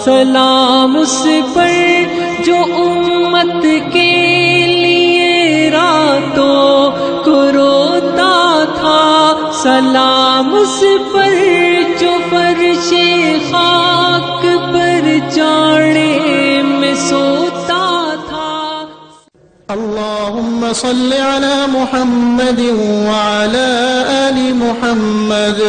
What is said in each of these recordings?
سلام اس پر جو امت کے لیے راتوں کو روتا تھا، سلام اس پر جو فرش خاک پر چاڑے میں سوتا تھا۔ اللهم صل على محمد وعلى آل محمد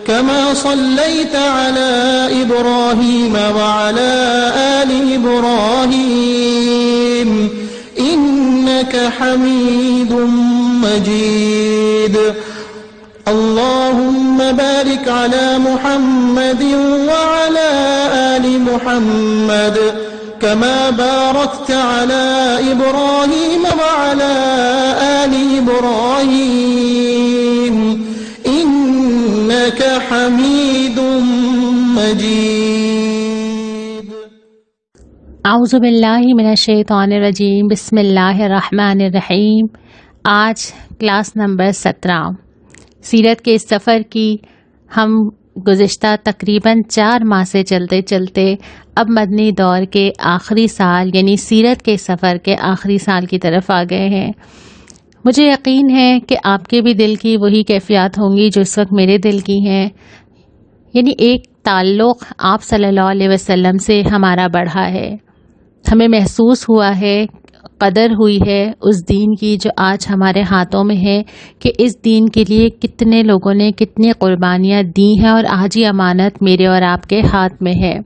كما صليت على إبراهيم وعلى آل إبراهيم إنك حميد مجيد۔ اللهم بارك على محمد وعلى آل محمد كما باركت على إبراهيم وعلى آل إبراهيم إنك حميد مجيد۔ اعوذ باللہ من الشیطان الرجیم، بسم اللہ الرحمن الرحیم۔ آج کلاس نمبر 17 سیرت کے اس سفر کی ہم گزشتہ تقریباً 4 ماہ سے چلتے چلتے اب مدنی دور کے آخری سال یعنی سیرت کے سفر کے آخری سال کی طرف آ گئے ہیں۔ مجھے یقین ہے کہ آپ کے بھی دل کی وہی کیفیات ہوں گی جو اس وقت میرے دل کی ہیں، یعنی ایک تعلق آپ صلی اللہ علیہ وسلم سے ہمارا بڑھا ہے، ہمیں محسوس ہوا ہے، قدر ہوئی ہے اس دین کی جو آج ہمارے ہاتھوں میں ہے کہ اس دین کے لیے کتنے لوگوں نے کتنی قربانیاں دی ہیں اور آج یہ امانت میرے اور آپ کے ہاتھ میں ہے۔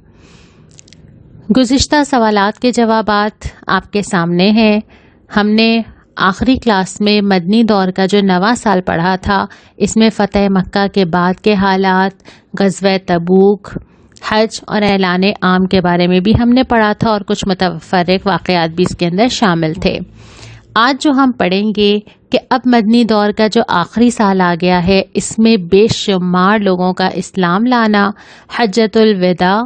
گزشتہ سوالات کے جوابات آپ کے سامنے ہیں۔ ہم نے آخری کلاس میں مدنی دور کا جو نواں سال پڑھا تھا، اس میں فتح مکہ کے بعد کے حالات، غزوہ تبوک، حج اور اعلان عام کے بارے میں بھی ہم نے پڑھا تھا اور کچھ متفرق واقعات بھی اس کے اندر شامل تھے۔ آج جو ہم پڑھیں گے کہ اب مدنی دور کا جو آخری سال آ گیا ہے، اس میں بے شمار لوگوں کا اسلام لانا، حجۃ الوداع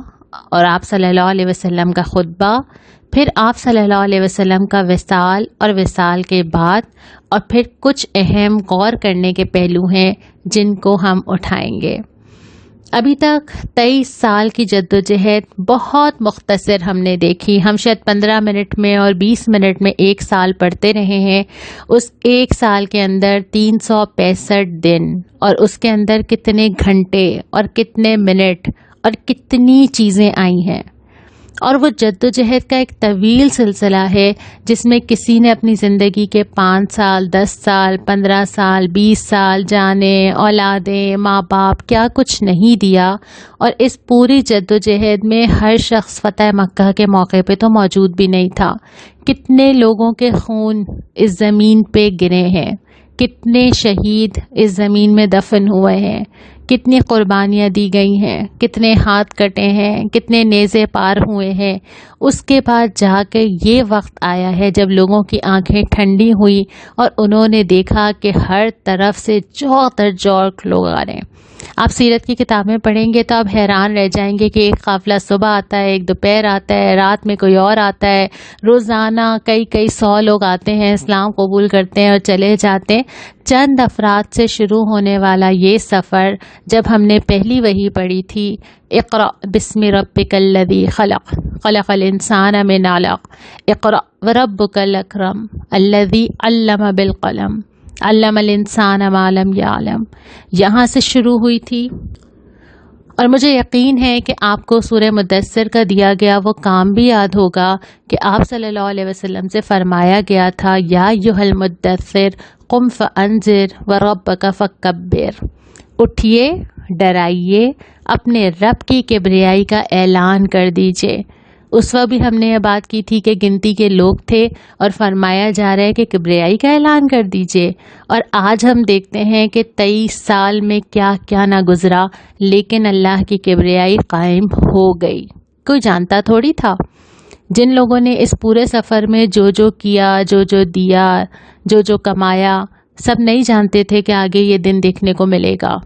اور آپ صلی اللہ علیہ وسلم کا خطبہ، پھر آپ صلی اللہ علیہ وسلم کا وصال اور وصال کے بعد، اور پھر کچھ اہم غور کرنے کے پہلو ہیں جن کو ہم اٹھائیں گے۔ ابھی تک 23 سال کی جدوجہد بہت مختصر ہم نے دیکھی، ہم شاید 15 منٹ میں اور 20 منٹ میں ایک سال پڑھتے رہے ہیں۔ اس ایک سال کے اندر 365 دن اور اس کے اندر کتنے گھنٹے اور کتنے منٹ اور کتنی چیزیں آئی ہیں، اور وہ جدوجہد کا ایک طویل سلسلہ ہے جس میں کسی نے اپنی زندگی کے 5 سال، 10 سال، 15 سال، 20 سال، جانیں، اولادیں، ماں باپ، کیا کچھ نہیں دیا، اور اس پوری جدوجہد میں ہر شخص فتح مکہ کے موقع پہ تو موجود بھی نہیں تھا۔ کتنے لوگوں کے خون اس زمین پہ گرے ہیں، کتنے شہید اس زمین میں دفن ہوئے ہیں، کتنی قربانیاں دی گئی ہیں، کتنے ہاتھ کٹے ہیں، کتنے نیزے پار ہوئے ہیں۔ اس کے بعد جا کے یہ وقت آیا ہے جب لوگوں کی آنکھیں ٹھنڈی ہوئی اور انہوں نے دیکھا کہ ہر طرف سے جوڑ در جوڑ لوگ آ رہے ہیں۔ آپ سیرت کی کتابیں پڑھیں گے تو آپ حیران رہ جائیں گے کہ ایک قافلہ صبح آتا ہے، ایک دوپہر آتا ہے، رات میں کوئی اور آتا ہے، روزانہ کئی 100 لوگ آتے ہیں، اسلام قبول کرتے ہیں اور چلے جاتے ہیں۔ چند افراد سے شروع ہونے والا یہ سفر جب ہم نے پہلی وحی پڑھی تھی، اقرأ بسم ربک الذی خلق خلق الانسان من علق اقرأ وربک الاکرم الذی علم بالقلم علم الانسان ما لم یعلم، یہاں سے شروع ہوئی تھی۔ اور مجھے یقین ہے کہ آپ کو سورہ مدثر کا دیا گیا وہ کام بھی یاد ہوگا کہ آپ صلی اللہ علیہ وسلم سے فرمایا گیا تھا، یا ایھا المدثر قم فانذر وربک فکبر، اٹھیے، ڈرائیے، اپنے رب کی کبریائی کا اعلان کر دیجئے۔ اس وقت بھی ہم نے یہ بات کی تھی کہ گنتی کے لوگ تھے اور فرمایا جا رہا ہے کہ کبریائی کا اعلان کر دیجئے، اور آج ہم دیکھتے ہیں کہ 23 سال میں کیا کیا نہ گزرا، لیکن اللہ کی کبریائی قائم ہو گئی۔ کوئی جانتا تھوڑی تھا۔ جن لوگوں نے اس پورے سفر میں جو کیا، جو دیا، جو کمایا، سب نہیں جانتے تھے کہ آگے یہ دن دیکھنے کو ملے گا،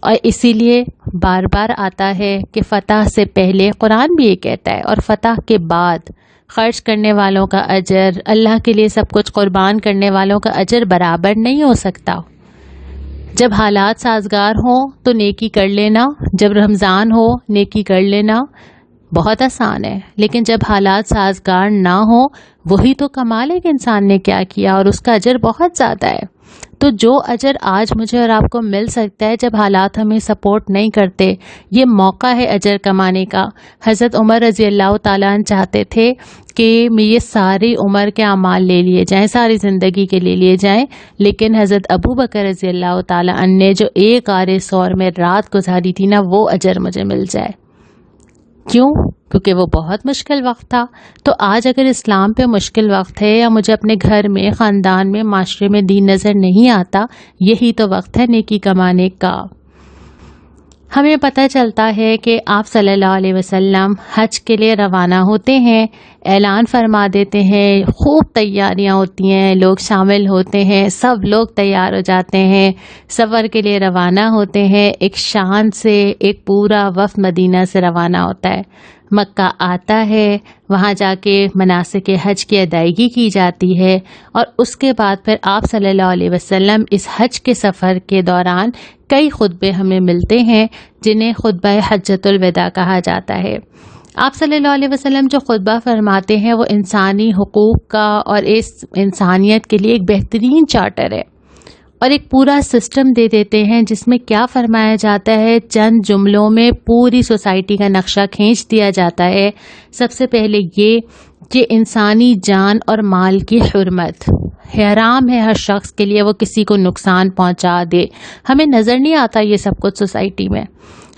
اور اسی لیے بار بار آتا ہے کہ فتح سے پہلے، قرآن بھی یہ کہتا ہے، اور فتح کے بعد خرچ کرنے والوں کا اجر، اللہ کے لیے سب کچھ قربان کرنے والوں کا اجر برابر نہیں ہو سکتا۔ جب حالات سازگار ہوں تو نیکی کر لینا، جب رمضان ہو نیکی کر لینا، بہت آسان ہے، لیکن جب حالات سازگار نہ ہوں وہی تو کمال ہے کہ انسان نے کیا کیا، اور اس کا اجر بہت زیادہ ہے۔ تو جو اجر آج مجھے اور آپ کو مل سکتا ہے جب حالات ہمیں سپورٹ نہیں کرتے، یہ موقع ہے اجر کمانے کا۔ حضرت عمر رضی اللہ تعالیٰ عنہ چاہتے تھے کہ یہ ساری عمر کے اعمال لے لیے جائیں، ساری زندگی کے لے لیے جائیں، لیکن حضرت ابو بکر رضی اللہ تعالیٰ عنہ نے جو ایک غار ثور میں رات گزاری تھی نا، وہ اجر مجھے مل جائے۔ کیوں؟ کیونکہ وہ بہت مشکل وقت تھا۔ تو آج اگر اسلام پہ مشکل وقت ہے یا مجھے اپنے گھر میں، خاندان میں، معاشرے میں دین نظر نہیں آتا، یہی تو وقت ہے نیکی کمانے کا۔ ہمیں پتہ چلتا ہے کہ آپ صلی اللہ علیہ وسلم حج کے لیے روانہ ہوتے ہیں، اعلان فرما دیتے ہیں، خوب تیاریاں ہوتی ہیں، لوگ شامل ہوتے ہیں، سب لوگ تیار ہو جاتے ہیں، سفر کے لیے روانہ ہوتے ہیں۔ ایک شان سے ایک پورا وفد مدینہ سے روانہ ہوتا ہے، مکہ آتا ہے، وہاں جا کے مناسک حج کی ادائیگی کی جاتی ہے، اور اس کے بعد پھر آپ صلی اللہ علیہ وسلم اس حج کے سفر کے دوران کئی خطبے ہمیں ملتے ہیں جنہیں خطبہ حجۃ الوداع کہا جاتا ہے۔ آپ صلی اللہ علیہ وسلم جو خطبہ فرماتے ہیں وہ انسانی حقوق کا اور اس انسانیت کے لیے ایک بہترین چارٹر ہے، اور ایک پورا سسٹم دے دیتے ہیں جس میں کیا فرمایا جاتا ہے، چند جملوں میں پوری سوسائٹی کا نقشہ کھینچ دیا جاتا ہے۔ سب سے پہلے یہ کہ انسانی جان اور مال کی حرمت حرام ہے ہر شخص کے لیے، وہ کسی کو نقصان پہنچا دے۔ ہمیں نظر نہیں آتا یہ سب کچھ سوسائٹی میں،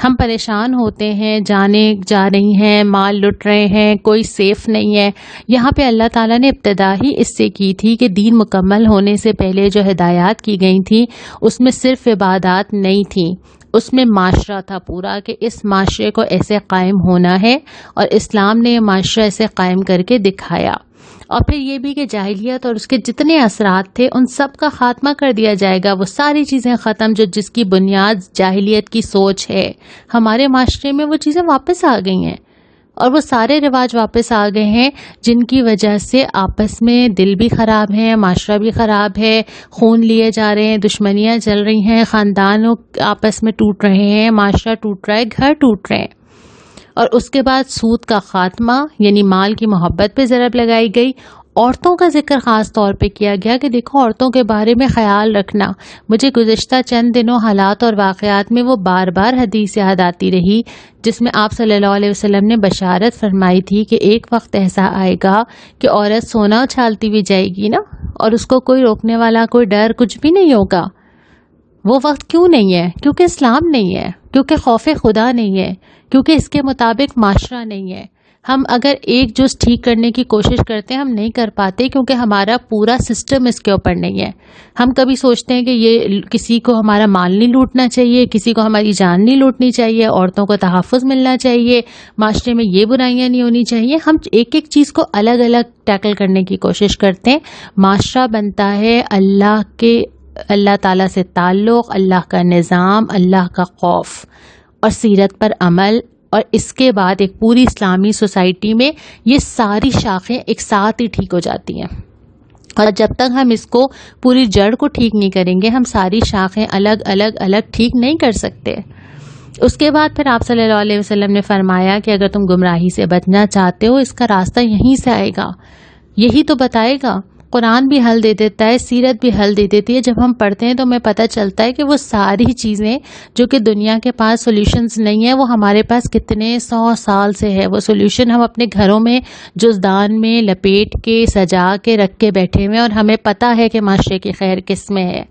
ہم پریشان ہوتے ہیں، جانے جا رہی ہیں، مال لٹ رہے ہیں، کوئی سیف نہیں ہے۔ یہاں پہ اللہ تعالیٰ نے ابتدا ہی اس سے کی تھی کہ دین مکمل ہونے سے پہلے جو ہدایات کی گئی تھیں اس میں صرف عبادات نہیں تھیں، اس میں معاشرہ تھا پورا، کہ اس معاشرے کو ایسے قائم ہونا ہے، اور اسلام نے یہ معاشرہ ایسے قائم کر کے دکھایا۔ اور پھر یہ بھی کہ جاہلیت اور اس کے جتنے اثرات تھے ان سب کا خاتمہ کر دیا جائے گا، وہ ساری چیزیں ختم جو جس کی بنیاد جاہلیت کی سوچ ہے۔ ہمارے معاشرے میں وہ چیزیں واپس آ گئی ہیں، اور وہ سارے رواج واپس آ گئے ہیں جن کی وجہ سے آپس میں دل بھی خراب ہیں، معاشرہ بھی خراب ہے، خون لیے جا رہے ہیں، دشمنیاں چل رہی ہیں، خاندانوں آپس میں ٹوٹ رہے ہیں، معاشرہ ٹوٹ رہا ہے، گھر ٹوٹ رہے ہیں۔ اور اس کے بعد سود کا خاتمہ، یعنی مال کی محبت پہ ضرب لگائی گئی۔ عورتوں کا ذکر خاص طور پہ کیا گیا کہ دیکھو عورتوں کے بارے میں خیال رکھنا۔ مجھے گزشتہ چند دنوں حالات اور واقعات میں وہ بار بار حدیث یاد آتی رہی جس میں آپ صلی اللہ علیہ وسلم نے بشارت فرمائی تھی کہ ایک وقت ایسا آئے گا کہ عورت سونا اچھالتی ہوئی جائے گی نا، اور اس کو کوئی روکنے والا، کوئی ڈر، کچھ بھی نہیں ہوگا۔ وہ وقت کیوں نہیں ہے؟ کیونکہ اسلام نہیں ہے، کیونکہ خوف خدا نہیں ہے، کیونکہ اس کے مطابق معاشرہ نہیں ہے۔ ہم اگر ایک جز ٹھیک کرنے کی کوشش کرتے ہیں ہم نہیں کر پاتے، کیونکہ ہمارا پورا سسٹم اس کے اوپر نہیں ہے۔ ہم کبھی سوچتے ہیں کہ یہ کسی کو ہمارا مال نہیں لوٹنا چاہیے، کسی کو ہماری جان نہیں لوٹنی چاہیے، عورتوں کو تحفظ ملنا چاہیے، معاشرے میں یہ برائیاں نہیں ہونی چاہیے۔ ہم ایک ایک چیز کو الگ الگ ٹیکل کرنے کی کوشش کرتے ہیں۔ معاشرہ بنتا ہے اللہ تعالیٰ سے تعلق، اللہ کا نظام، اللہ کا خوف اور سیرت پر عمل، اور اس کے بعد ایک پوری اسلامی سوسائٹی میں یہ ساری شاخیں ایک ساتھ ہی ٹھیک ہو جاتی ہیں۔ اور جب تک ہم اس کو پوری جڑ کو ٹھیک نہیں کریں گے ہم ساری شاخیں الگ الگ ٹھیک نہیں کر سکتے۔ اس کے بعد پھر آپ صلی اللہ علیہ وسلم نے فرمایا کہ اگر تم گمراہی سے بچنا چاہتے ہو اس کا راستہ یہیں سے آئے گا، یہی تو بتائے گا۔ قرآن بھی حل دے دیتا ہے، سیرت بھی حل دے دیتی ہے۔ جب ہم پڑھتے ہیں تو ہمیں پتہ چلتا ہے کہ وہ ساری چیزیں جو کہ دنیا کے پاس سولوشنز نہیں ہیں وہ ہمارے پاس کتنے 100 سال سے ہے۔ وہ سولوشن ہم اپنے گھروں میں جزدان میں لپیٹ کے سجا کے رکھ کے بیٹھے ہوئے ہیں، اور ہمیں پتہ ہے کہ معاشرے کی خیر کس میں ہے۔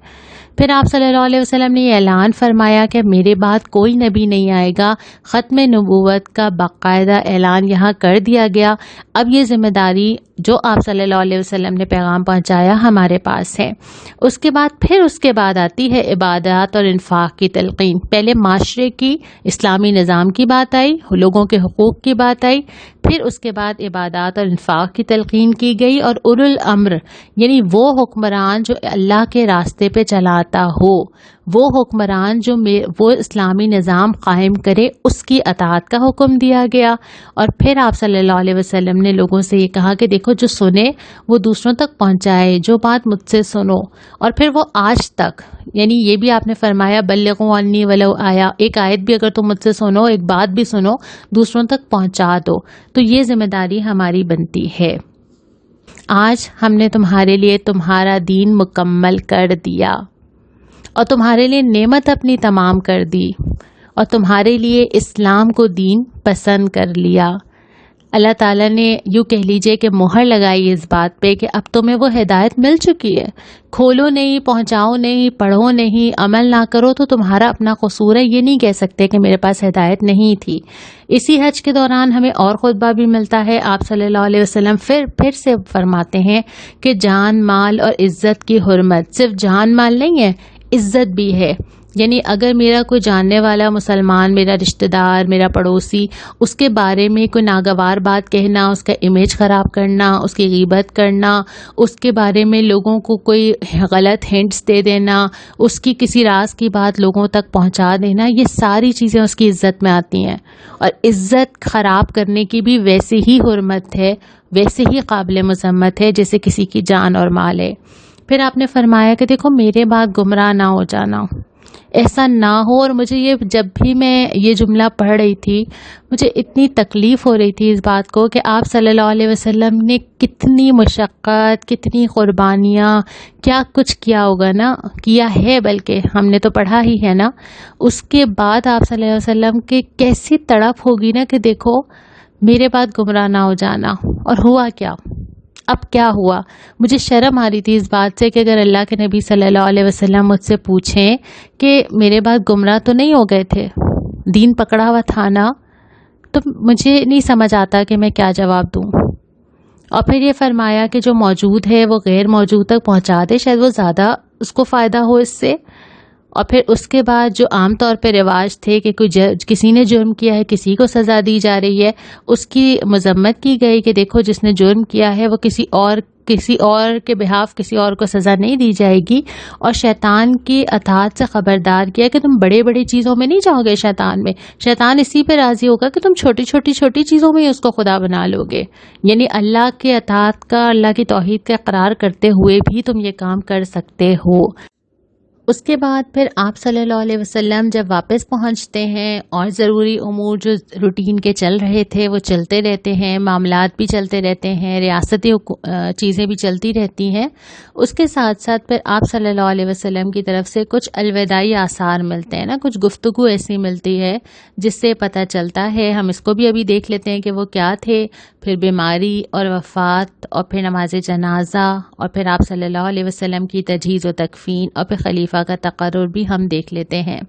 پھر آپ صلی اللہ علیہ وسلم نے یہ اعلان فرمایا کہ میرے بعد کوئی نبی نہیں آئے گا۔ ختم نبوت کا باقاعدہ اعلان یہاں کر دیا گیا۔ اب یہ ذمہ داری جو آپ صلی اللہ علیہ وسلم نے پیغام پہنچایا ہمارے پاس ہے۔ اس کے بعد آتی ہے عبادات اور انفاق کی تلقین۔ پہلے معاشرے کی، اسلامی نظام کی بات آئی، لوگوں کے حقوق کی بات آئی، پھر اس کے بعد عبادات اور انفاق کی تلقین کی گئی، اور اولو الامر یعنی وہ حکمران جو اللہ کے راستے پہ چلاتا ہو، وہ حکمران جو وہ اسلامی نظام قائم کرے، اس کی اطاعت کا حکم دیا گیا۔ اور پھر آپ صلی اللہ علیہ وسلم نے لوگوں سے یہ کہا کہ دیکھو جو سنے وہ دوسروں تک پہنچائے، جو بات مجھ سے سنو۔ اور پھر وہ آج تک یعنی یہ بھی آپ نے فرمایا بلغوا عنی ولو آیا، ایک آیت بھی اگر تم مجھ سے سنو، ایک بات بھی سنو، دوسروں تک پہنچا دو. تو یہ ذمہ داری ہماری بنتی ہے. آج ہم نے تمہارے لیے تمہارا دین مکمل کر دیا اور تمہارے لیے نعمت اپنی تمام کر دی اور تمہارے لیے اسلام کو دین پسند کر لیا. اللہ تعالیٰ نے یوں کہہ لیجئے کہ مہر لگائی اس بات پہ کہ اب تمہیں وہ ہدایت مل چکی ہے. کھولو نہیں، پہنچاؤ نہیں، پڑھو نہیں، عمل نہ کرو تو تمہارا اپنا قصور ہے. یہ نہیں کہہ سکتے کہ میرے پاس ہدایت نہیں تھی. اسی حج کے دوران ہمیں اور خطبہ بھی ملتا ہے. آپ صلی اللہ علیہ وسلم پھر سے فرماتے ہیں کہ جان، مال اور عزت کی حرمت، صرف جان مال نہیں ہے، عزت بھی ہے. یعنی اگر میرا کوئی جاننے والا مسلمان، میرا رشتہ دار، میرا پڑوسی، اس کے بارے میں کوئی ناگوار بات کہنا، اس کا امیج خراب کرنا، اس کی غیبت کرنا، اس کے بارے میں لوگوں کو کوئی غلط ہنٹس دے دینا، اس کی کسی راز کی بات لوگوں تک پہنچا دینا، یہ ساری چیزیں اس کی عزت میں آتی ہیں. اور عزت خراب کرنے کی بھی ویسے ہی حرمت ہے، ویسے ہی قابل مذمت ہے جیسے کسی کی جان اور مال ہے. پھر آپ نے فرمایا کہ دیکھو میرے بعد گمراہ نہ ہو جانا، ایسا نہ ہو. اور مجھے یہ جب بھی میں یہ جملہ پڑھ رہی تھی مجھے اتنی تکلیف ہو رہی تھی اس بات کو کہ آپ صلی اللہ علیہ وسلم نے کتنی مشقت، کتنی قربانیاں، کیا کچھ کیا ہوگا نا، کیا ہے، بلکہ ہم نے تو پڑھا ہی ہے نا. اس کے بعد آپ صلی اللہ علیہ وسلم کے کیسی تڑپ ہوگی نا کہ دیکھو میرے بعد گمراہ نہ ہو جانا. اور ہوا کیا؟ اب کیا ہوا؟ مجھے شرم آ رہی تھی اس بات سے کہ اگر اللہ کے نبی صلی اللہ علیہ وسلم مجھ سے پوچھیں کہ میرے بعد گمراہ تو نہیں ہو گئے تھے، دین پکڑا ہوا تھا نا، تو مجھے نہیں سمجھ آتا کہ میں کیا جواب دوں. اور پھر یہ فرمایا کہ جو موجود ہے وہ غیر موجود تک پہنچا دے، شاید وہ زیادہ اس کو فائدہ ہو اس سے. اور پھر اس کے بعد جو عام طور پہ رواج تھے کہ کسی نے جرم کیا ہے، کسی کو سزا دی جا رہی ہے، اس کی مذمت کی گئی کہ دیکھو جس نے جرم کیا ہے وہ کسی اور کے بہاف کسی اور کو سزا نہیں دی جائے گی. اور شیطان کی اطاعت سے خبردار کیا کہ تم بڑے بڑی چیزوں میں نہیں جاؤ گے. شیطان اسی پہ راضی ہوگا کہ تم چھوٹی چیزوں میں اس کو خدا بنا لو گے. یعنی اللہ کے اطاعت کا، اللہ کی توحید کا اقرار کرتے ہوئے بھی تم یہ کام کر سکتے ہو. اس کے بعد پھر آپ صلی اللہ علیہ وسلم جب واپس پہنچتے ہیں اور ضروری امور جو روٹین کے چل رہے تھے وہ چلتے رہتے ہیں، معاملات بھی چلتے رہتے ہیں، ریاستی چیزیں بھی چلتی رہتی ہیں. اس کے ساتھ ساتھ پھر آپ صلی اللہ علیہ وسلم کی طرف سے کچھ الوداعی آثار ملتے ہیں نا، کچھ گفتگو ایسی ملتی ہے جس سے پتہ چلتا ہے. ہم اس کو بھی ابھی دیکھ لیتے ہیں کہ وہ کیا تھے. پھر بیماری اور وفات، اور پھر نماز جنازہ، اور پھر آپ صلی اللہ علیہ وسلم کی تجہیز و تکفین، اور پھر خلیفہ کا تقرر بھی ہم دیکھ لیتے ہیں.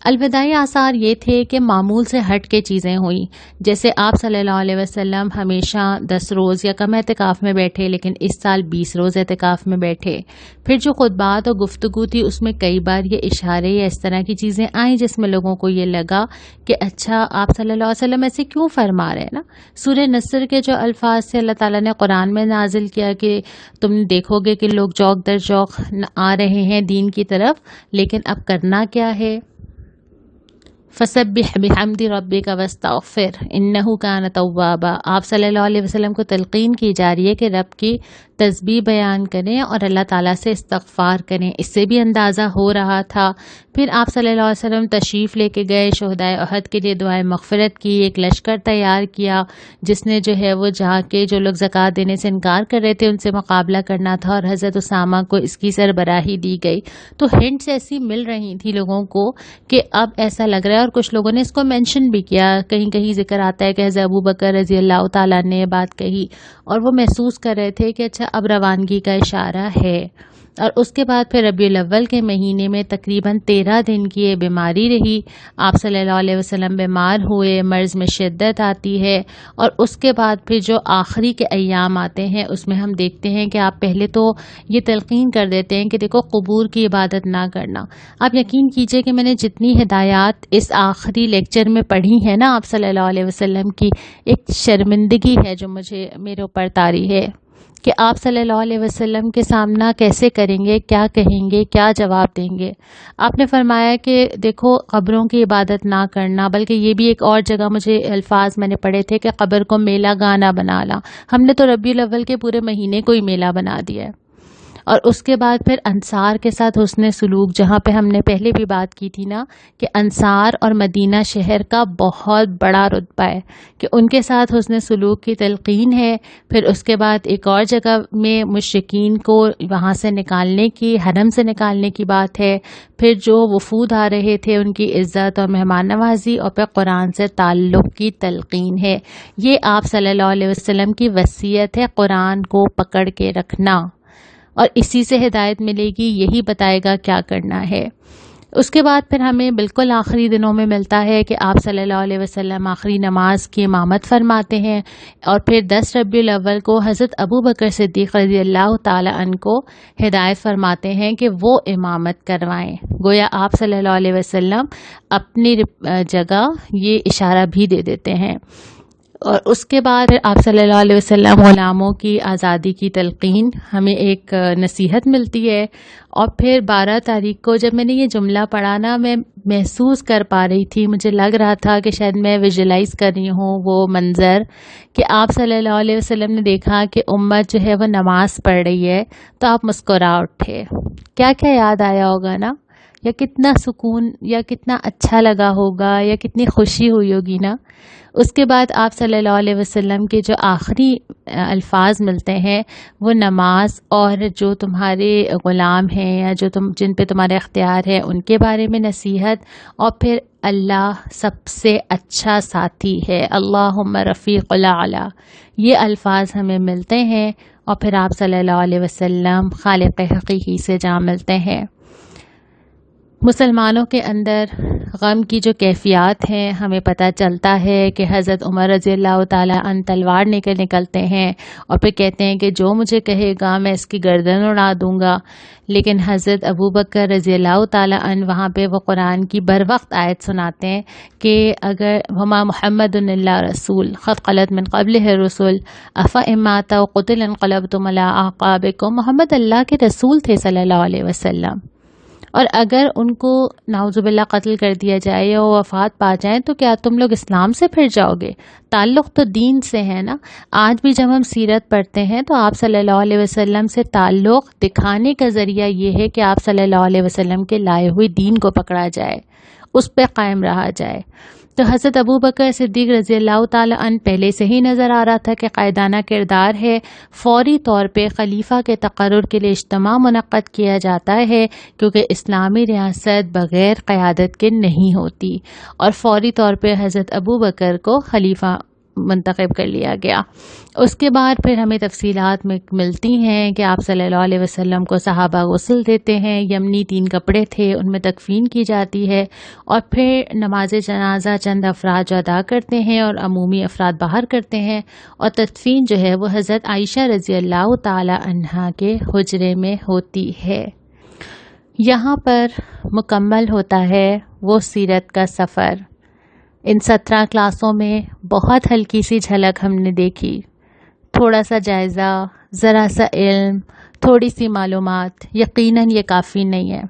الوداعی آثار یہ تھے کہ معمول سے ہٹ کے چیزیں ہوئیں. جیسے آپ صلی اللہ علیہ وسلم ہمیشہ 10 روز یا کم اعتکاف میں بیٹھے، لیکن اس سال 20 روز اعتکاف میں بیٹھے. پھر جو خطبات اور گفتگو تھی اس میں کئی بار یہ اشارے یا اس طرح کی چیزیں آئیں جس میں لوگوں کو یہ لگا کہ اچھا آپ صلی اللہ علیہ وسلم ایسے کیوں فرما رہے ہیں نا. سورہ نصر کے جو الفاظ سے اللہ تعالیٰ نے قرآن میں نازل کیا کہ تم دیکھو گے کہ لوگ جوق در جوق آ رہے ہیں دین کی طرف، لیکن اب کرنا کیا ہے؟ فسبح بحمد ربک واستغفر انہ کان توابا. آپ صلی اللہ علیہ وسلم کو تلقین کی جا رہی ہے کہ رب کی تسبیح بیان کریں اور اللہ تعالیٰ سے استغفار کریں. اس سے بھی اندازہ ہو رہا تھا. پھر آپ صلی اللہ علیہ وسلم تشریف لے کے گئے، شہدائے احد کے لیے دعائے مغفرت کی، ایک لشکر تیار کیا جس نے جو ہے وہ جا کے جو لوگ زکوٰۃ دینے سے انکار کر رہے تھے ان سے مقابلہ کرنا تھا، اور حضرت اسامہ کو اس کی سربراہی دی گئی. تو ہنٹس ایسی مل رہی تھی لوگوں کو کہ اب ایسا لگ رہا ہے. اور کچھ لوگوں نے اس کو مینشن بھی کیا، کہیں کہیں ذکر آتا ہے کہ حضرت ابو بکر رضی اللہ تعالیٰ نے یہ بات کہی، اور وہ محسوس کر رہے تھے کہ اچھا اب روانگی کا اشارہ ہے. اور اس کے بعد پھر ربیع الاول کے مہینے میں تقریباً 13 دن کی یہ بیماری رہی. آپ صلی اللہ علیہ وسلم بیمار ہوئے، مرض میں شدت آتی ہے. اور اس کے بعد پھر جو آخری کے ایام آتے ہیں اس میں ہم دیکھتے ہیں کہ آپ پہلے تو یہ تلقین کر دیتے ہیں کہ دیکھو قبور کی عبادت نہ کرنا. آپ یقین کیجئے کہ میں نے جتنی ہدایات اس آخری لیکچر میں پڑھی ہیں نا آپ صلی اللہ علیہ وسلم کی، ایک شرمندگی ہے جو میرے اوپر طاری ہے کہ آپ صلی اللہ علیہ وسلم کے سامنا کیسے کریں گے، کیا کہیں گے، کیا جواب دیں گے. آپ نے فرمایا کہ دیکھو قبروں کی عبادت نہ کرنا، بلکہ یہ بھی ایک اور جگہ مجھے الفاظ میں نے پڑھے تھے کہ قبر کو میلہ گانا بنا لا. ہم نے تو ربیع الاول کے پورے مہینے کو ہی میلہ بنا دیا ہے. اور اس کے بعد پھر انصار کے ساتھ حسن سلوک، جہاں پہ ہم نے پہلے بھی بات کی تھی نا کہ انصار اور مدینہ شہر کا بہت بڑا رتبہ ہے کہ ان کے ساتھ حسن سلوک کی تلقین ہے۔ پھر اس کے بعد ایک اور جگہ میں مشرکین کو وہاں سے نکالنے کی، حرم سے نکالنے کی بات ہے۔ پھر جو وفود آ رہے تھے ان کی عزت اور مہمان نوازی، اور پھر قرآن سے تعلق کی تلقین ہے۔ یہ آپ صلی اللہ علیہ وسلم کی وصیت ہے، قرآن کو پکڑ کے رکھنا، اور اسی سے ہدایت ملے گی، یہی بتائے گا کیا کرنا ہے۔ اس کے بعد پھر ہمیں بالکل آخری دنوں میں ملتا ہے کہ آپ صلی اللہ علیہ وسلم آخری نماز کی امامت فرماتے ہیں، اور پھر 10 ربیع الاول کو حضرت ابو بکر صدیق رضی اللہ تعالی عنہ کو ہدایت فرماتے ہیں کہ وہ امامت کروائیں۔ گویا آپ صلی اللہ علیہ وسلم اپنی جگہ یہ اشارہ بھی دے دیتے ہیں۔ اور اس کے بعد آپ صلی اللہ علیہ وسلم غلاموں کی آزادی کی تلقین، ہمیں ایک نصیحت ملتی ہے۔ اور پھر 12 تاریخ کو جب میں نے یہ جملہ پڑھا نا، میں محسوس کر پا رہی تھی، مجھے لگ رہا تھا کہ شاید میں ویژولائز کر رہی ہوں وہ منظر کہ آپ صلی اللہ علیہ وسلم نے دیکھا کہ امت جو ہے وہ نماز پڑھ رہی ہے تو آپ مسکرا اٹھے۔ کیا کیا یاد آیا ہوگا نا، یا کتنا سکون یا کتنا اچھا لگا ہوگا یا کتنی خوشی ہوئی ہوگی نا۔ اس کے بعد آپ صلی اللہ علیہ وسلم کے جو آخری الفاظ ملتے ہیں وہ نماز اور جو تمہارے غلام ہیں یا جو جن پہ تمہارے اختیار ہے ان کے بارے میں نصیحت، اور پھر اللہ سب سے اچھا ساتھی ہے، اللہم رفیق الاعلی، یہ الفاظ ہمیں ملتے ہیں۔ اور پھر آپ صلی اللہ علیہ وسلم خالق حقیقی سے جا ملتے ہیں۔ مسلمانوں کے اندر غم کی جو کیفیات ہیں ہمیں پتہ چلتا ہے کہ حضرت عمر رضی اللہ تعالیٰ عنہ تلوار نکلتے ہیں اور پھر کہتے ہیں کہ جو مجھے کہے گا میں اس کی گردن اڑا دوں گا، لیکن حضرت ابو بکر رضی اللہ تعالیٰ عنہ وہاں پہ وہ قرآن کی بر وقت آیت سناتے ہیں کہ اگر وما محمد الا رسول قد خلت من قبلہ الرسل افإن مات أو قتل انقلبتم على أعقابكم، محمد اللہ کے رسول تھے صلی اللہ علیہ وسلم، اور اگر ان کو نعوذ باللہ قتل کر دیا جائے یا وہ وفات پا جائیں تو کیا تم لوگ اسلام سے پھر جاؤ گے؟ تعلق تو دین سے ہے نا۔ آج بھی جب ہم سیرت پڑھتے ہیں تو آپ صلی اللہ علیہ وسلم سے تعلق دکھانے کا ذریعہ یہ ہے کہ آپ صلی اللہ علیہ وسلم کے لائے ہوئے دین کو پکڑا جائے، اس پہ قائم رہا جائے۔ تو حضرت ابو بکر صدیق رضی اللہ تعالی عنہ پہلے سے ہی نظر آ رہا تھا کہ قائدانہ کردار ہے، فوری طور پہ خلیفہ کے تقرر کے لیے اجتماع منعقد کیا جاتا ہے، کیونکہ اسلامی ریاست بغیر قیادت کے نہیں ہوتی، اور فوری طور پہ حضرت ابو بکر کو خلیفہ منتخب کر لیا گیا۔ اس کے بعد پھر ہمیں تفصیلات میں ملتی ہیں کہ آپ صلی اللہ علیہ وسلم کو صحابہ غسل دیتے ہیں، یمنی 3 کپڑے تھے ان میں تکفین کی جاتی ہے، اور پھر نماز جنازہ چند افراد جو ادا کرتے ہیں اور عمومی افراد باہر کرتے ہیں، اور تدفین جو ہے وہ حضرت عائشہ رضی اللہ تعالی عنہا کے حجرے میں ہوتی ہے۔ یہاں پر مکمل ہوتا ہے وہ سیرت کا سفر۔ ان 17 کلاسوں میں بہت ہلکی سی جھلک ہم نے دیکھی، تھوڑا سا جائزہ، ذرا سا علم، تھوڑی سی معلومات۔ یقیناً یہ کافی نہیں ہے،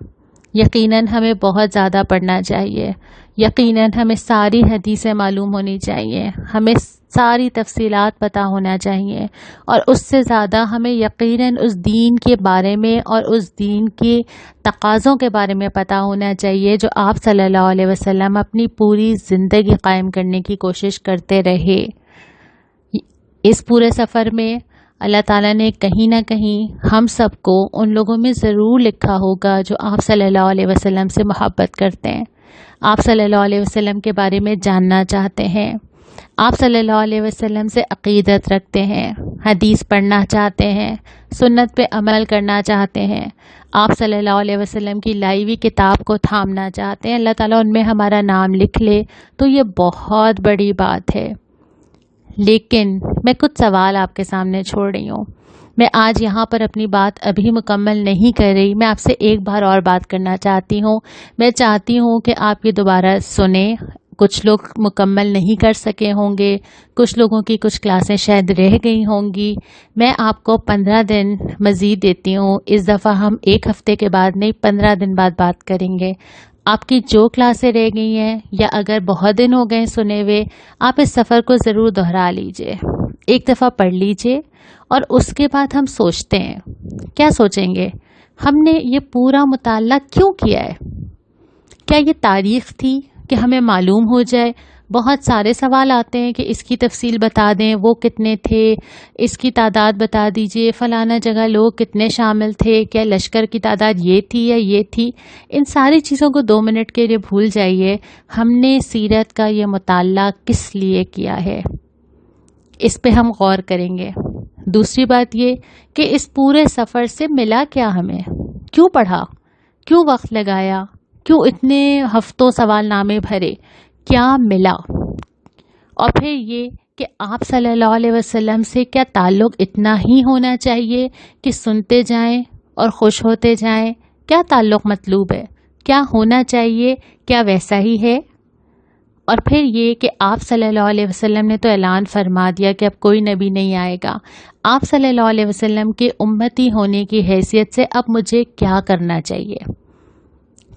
یقیناً ہمیں بہت زیادہ پڑھنا چاہیے، یقیناً ہمیں ساری حدیثیں معلوم ہونی چاہیے، ہمیں ساری تفصیلات پتہ ہونا چاہیے، اور اس سے زیادہ ہمیں یقیناً اس دین کے بارے میں اور اس دین کے تقاضوں کے بارے میں پتہ ہونا چاہیے جو آپ صلی اللہ علیہ وسلم اپنی پوری زندگی قائم کرنے کی کوشش کرتے رہے۔ اس پورے سفر میں اللہ تعالیٰ نے کہیں نہ کہیں ہم سب کو ان لوگوں میں ضرور لکھا ہوگا جو آپ صلی اللہ علیہ وسلم سے محبت کرتے ہیں، آپ صلی اللہ علیہ وسلم کے بارے میں جاننا چاہتے ہیں، آپ صلی اللہ علیہ وسلم سے عقیدت رکھتے ہیں، حدیث پڑھنا چاہتے ہیں، سنت پہ عمل کرنا چاہتے ہیں، آپ صلی اللہ علیہ وسلم کی لائی ہوئی کتاب کو تھامنا چاہتے ہیں۔ اللہ تعالیٰ ان میں ہمارا نام لکھ لے تو یہ بہت بڑی بات ہے۔ لیکن میں کچھ سوال آپ کے سامنے چھوڑ رہی ہوں۔ میں آج یہاں پر اپنی بات ابھی مکمل نہیں کر رہی، میں آپ سے ایک بار اور بات کرنا چاہتی ہوں۔ میں چاہتی ہوں کہ آپ یہ دوبارہ سنیں۔ کچھ لوگ مکمل نہیں کر سکے ہوں گے، کچھ لوگوں کی کچھ کلاسیں شاید رہ گئی ہوں گی۔ میں آپ کو 15 دن مزید دیتی ہوں، اس دفعہ ہم 1 ہفتے کے بعد نہیں 15 دن بعد بات کریں گے۔ آپ کی جو کلاسیں رہ گئی ہیں یا اگر بہت دن ہو گئے سنے ہوئے، آپ اس سفر کو ضرور دہرا لیجئے۔ ایک دفعہ پڑھ لیجئے اور اس کے بعد ہم سوچتے ہیں. کیا سوچیں گے؟ ہم نے یہ پورا مطالعہ کیوں کیا ہے؟ کیا یہ تاریخ تھی کہ ہمیں معلوم ہو جائے؟ بہت سارے سوال آتے ہیں کہ اس کی تفصیل بتا دیں، وہ کتنے تھے، اس کی تعداد بتا دیجئے، فلانا جگہ لوگ کتنے شامل تھے، کیا لشکر کی تعداد یہ تھی یا یہ تھی. ان ساری چیزوں کو 2 منٹ کے لیے بھول جائیے. ہم نے سیرت کا یہ مطالعہ کس لیے کیا ہے، اس پہ ہم غور کریں گے. دوسری بات یہ کہ اس پورے سفر سے ملا کیا ہمیں، کیوں پڑھا، کیوں وقت لگایا، کیوں اتنے ہفتوں سوال نامے بھرے، کیا ملا. اور پھر یہ کہ آپ صلی اللہ علیہ وسلم سے کیا تعلق اتنا ہی ہونا چاہیے کہ سنتے جائیں اور خوش ہوتے جائیں؟ کیا تعلق مطلوب ہے؟ کیا ہونا چاہیے؟ کیا ویسا ہی ہے؟ اور پھر یہ کہ آپ صلی اللہ علیہ وسلم نے تو اعلان فرما دیا کہ اب کوئی نبی نہیں آئے گا. آپ صلی اللہ علیہ وسلم کے امتی ہونے کی حیثیت سے اب مجھے کیا کرنا چاہیے؟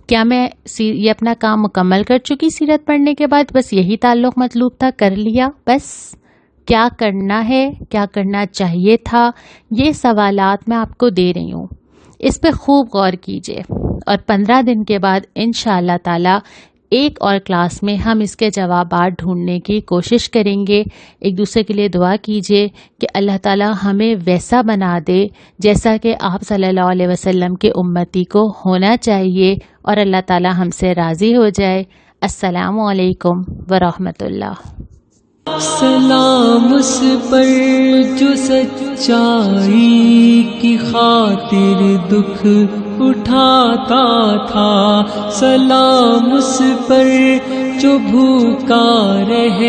کیا میں یہ اپنا کام مکمل کر چکی سیرت پڑھنے کے بعد؟ بس یہی تعلق مطلوب تھا، کر لیا بس؟ کیا کرنا ہے، کیا کرنا چاہیے تھا؟ یہ سوالات میں آپ کو دے رہی ہوں، اس پہ خوب غور کیجئے. اور 15 دن کے بعد انشاءاللہ تعالی ایک اور کلاس میں ہم اس کے جوابات ڈھونڈنے کی کوشش کریں گے. ایک دوسرے کے لیے دعا کیجئے کہ اللہ تعالی ہمیں ویسا بنا دے جیسا کہ آپ صلی اللہ علیہ وسلم کے امتی کو ہونا چاہیے، اور اللہ تعالی ہم سے راضی ہو جائے. السلام علیکم ورحمۃ اللہ. سلام اس پر جو سچائی کی خاطر دکھ اٹھاتا تھا، سلام اس پر جو بھوکا رہ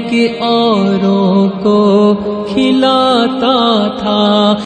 کے اوروں کو کھلاتا تھا.